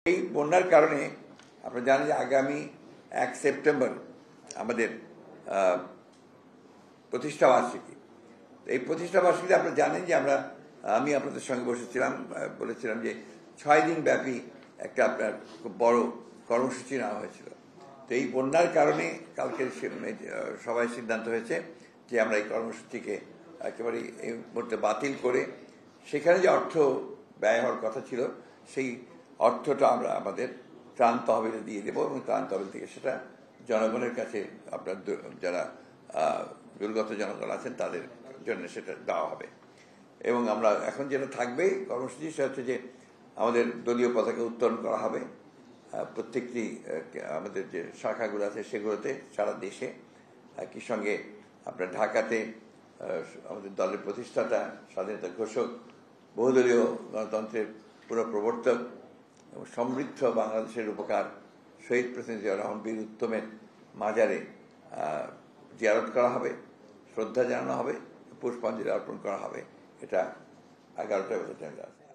এই বন্যার কারণে আপনারা জানেন যে আগামী 1 সেপ্টেম্বর আমাদের প্রতিষ্ঠা বার্ষিকী। এই প্রতিষ্ঠা বার্ষিকীতে আপনারা জানেন যে আমি আপনাদের সঙ্গে বলেছিলাম যে 6 দিন ব্যাপী একটা আপনার খুব বড় কর্মসূচি নেওয়া হয়েছিল। তো এই বন্যার কারণে কালকে সবাই সিদ্ধান্ত হয়েছে যে আমরা এই কর্মসূচিকে একেবারে এই মুহূর্তে বাতিল করে সেখানে যে অর্থ ব্যয় হওয়ার কথা ছিল সেই অর্থটা আমরা আমাদের ত্রাণ তহবিলে দিয়ে দেবো এবং ত্রাণ তহবিল থেকে সেটা জনগণের কাছে আপনার যারা দুর্গত জনগণ আছেন তাদের জন্য সেটা দেওয়া হবে। এবং আমরা এখন যেটা থাকবে কর্মসূচি সেটা হচ্ছে যে আমাদের দলীয় পতাকা উত্তোলন করা হবে প্রত্যেকটি আমাদের যে শাখাগুলো আছে সেগুলোতে সারা দেশে। একই সঙ্গে আপনার ঢাকাতে আমাদের দলের প্রতিষ্ঠাতা, স্বাধীনতা ঘোষক, বহুদলীয় গণতন্ত্রের পুরো প্রবর্তক এবং সমৃদ্ধ বাংলাদেশের উপকার শহীদ প্রেসিডেন্ট জিয়াউর রহমান বীর উত্তমের মাজারে জিয়ারত করা হবে, শ্রদ্ধা জানানো হবে, পুষ্পাঞ্জলি অর্পণ করা হবে। এটা 11টা বাজে টাইম আছে।